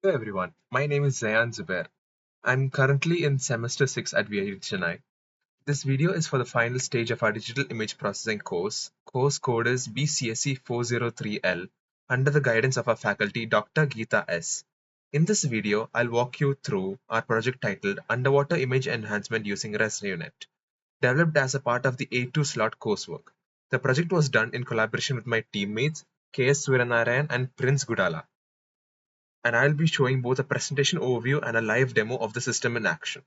Hello everyone, my name is Zayan Zubair. I'm currently in semester 6 at VIT Chennai. This video is for the final stage of our digital image processing course. Course code is BCSE 403L under the guidance of our faculty Dr. Geeta S. In this video, I'll walk you through our project titled Underwater Image Enhancement using ResUNet, developed as a part of the A2 slot coursework. The project was done in collaboration with my teammates KS Suranarayan and Prince Gudala, and I'll be showing both a presentation overview and a live demo of the system in action.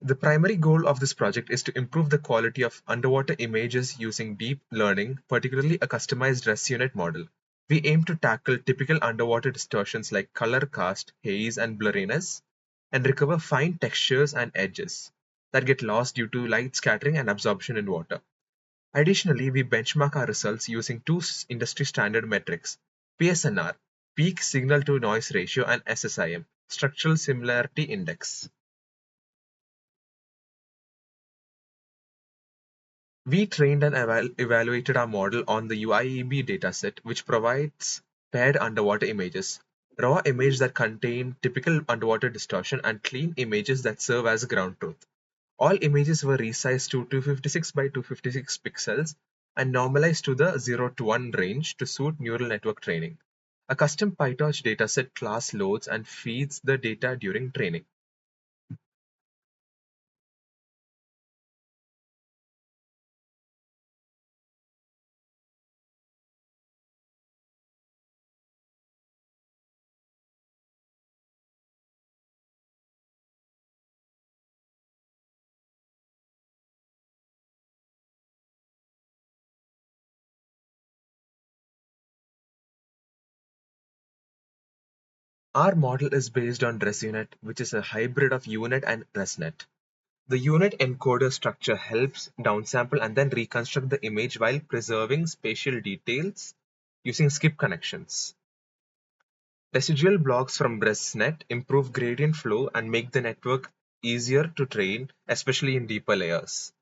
The primary goal of this project is to improve the quality of underwater images using deep learning, particularly a customized ResUnit model. We aim to tackle typical underwater distortions like color cast, haze, and blurriness, and recover fine textures and edges that get lost due to light scattering and absorption in water. Additionally, we benchmark our results using two industry standard metrics: PSNR, peak signal to noise ratio, and SSIM, structural similarity index. We trained and evaluated our model on the UIEB dataset, which provides paired underwater images, raw images that contain typical underwater distortion, and clean images that serve as ground truth. All images were resized to 256 by 256 pixels and normalized to the 0 to 1 range to suit neural network training. A custom PyTorch dataset class loads and feeds the data during training. Our model is based on ResUnet, which is a hybrid of UNet and ResNet. The unit encoder structure helps downsample and then reconstruct the image while preserving spatial details using skip connections. Residual blocks from ResNet improve gradient flow and make the network easier to train, especially in deeper layers.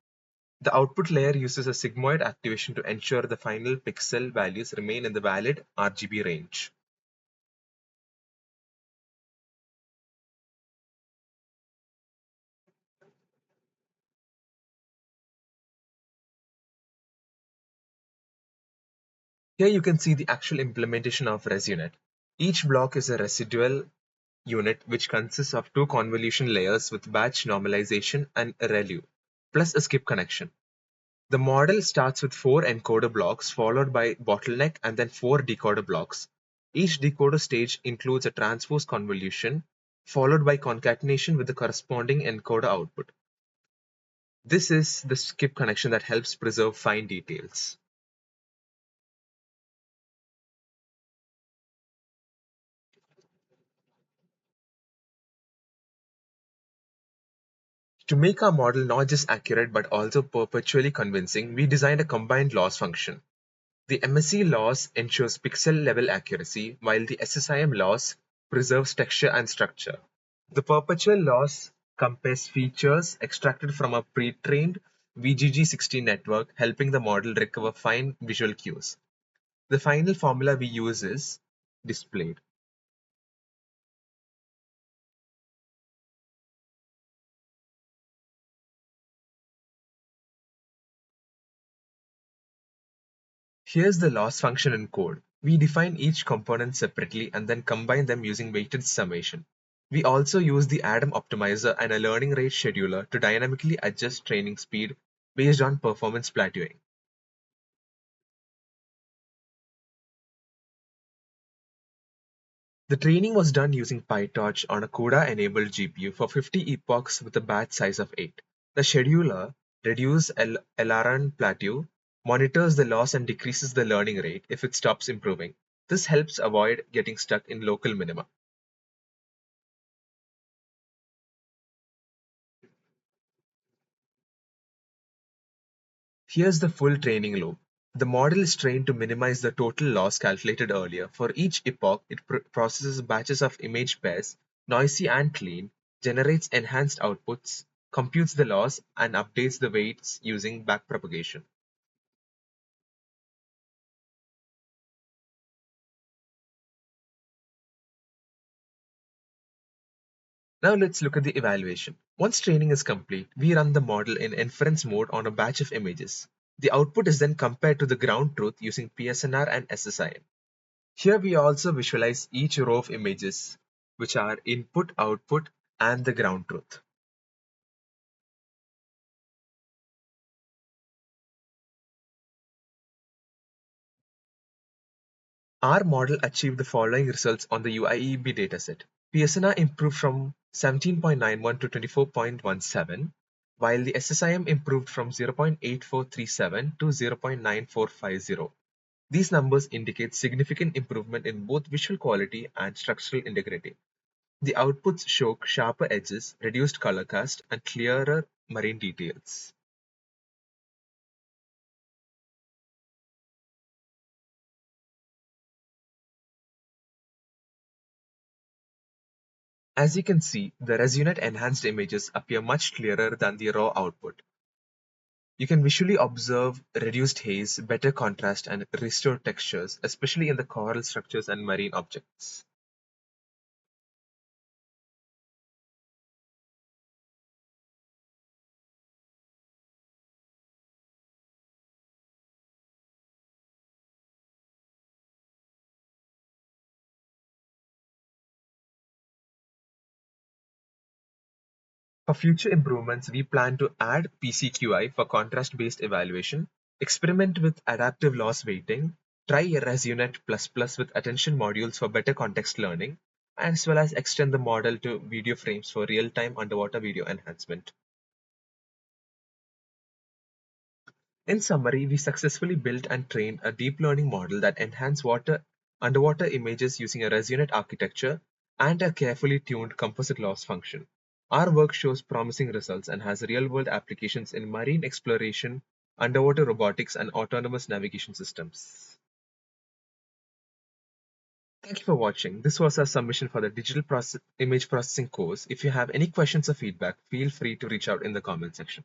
The output layer uses a sigmoid activation to ensure the final pixel values remain in the valid RGB range. Here you can see the actual implementation of ResUnit. Each block is a residual unit which consists of two convolution layers with batch normalization and a ReLU, plus a skip connection. The model starts with 4 encoder blocks followed by bottleneck and then 4 decoder blocks. Each decoder stage includes a transpose convolution followed by concatenation with the corresponding encoder output. This is the skip connection that helps preserve fine details. To make our model not just accurate but also perpetually convincing, we designed a combined loss function. The MSE loss ensures pixel-level accuracy, while the SSIM loss preserves texture and structure. The perpetual loss compares features extracted from a pre-trained VGG16 network, helping the model recover fine visual cues. The final formula we use is displayed. Here's the loss function in code. We define each component separately and then combine them using weighted summation. We also use the Adam optimizer and a learning rate scheduler to dynamically adjust training speed based on performance plateauing. The training was done using PyTorch on a CUDA-enabled GPU for 50 epochs with a batch size of 8. The scheduler reduces LRN plateau, monitors the loss and decreases the learning rate if it stops improving. This helps avoid getting stuck in local minima. Here's the full training loop. The model is trained to minimize the total loss calculated earlier. For each epoch, it processes batches of image pairs, noisy and clean, generates enhanced outputs, computes the loss, and updates the weights using backpropagation. Now let's look at the evaluation. Once training is complete, we run the model in inference mode on a batch of images. The output is then compared to the ground truth using PSNR and SSIM. Here we also visualize each row of images, which are input, output, and the ground truth. Our model achieved the following results on the UIEB dataset. PSNR improved from 17.91 to 24.17, while the SSIM improved from 0.8437 to 0.9450. These numbers indicate significant improvement in both visual quality and structural integrity. The outputs show sharper edges, reduced color cast, and clearer marine details. As you can see, the ResUNet enhanced images appear much clearer than the raw output. You can visually observe reduced haze, better contrast, and restored textures, especially in the coral structures and marine objects. For future improvements, we plan to add PCQI for contrast-based evaluation, experiment with adaptive loss weighting, try ResUNet++ with attention modules for better context learning, as well as extend the model to video frames for real-time underwater video enhancement. In summary, we successfully built and trained a deep learning model that enhanced underwater images using a ResUnit architecture and a carefully tuned composite loss function. Our work shows promising results and has real-world applications in marine exploration, underwater robotics, and autonomous navigation systems. Thank you for watching. This was our submission for the image processing course. If you have any questions or feedback, feel free to reach out in the comment section.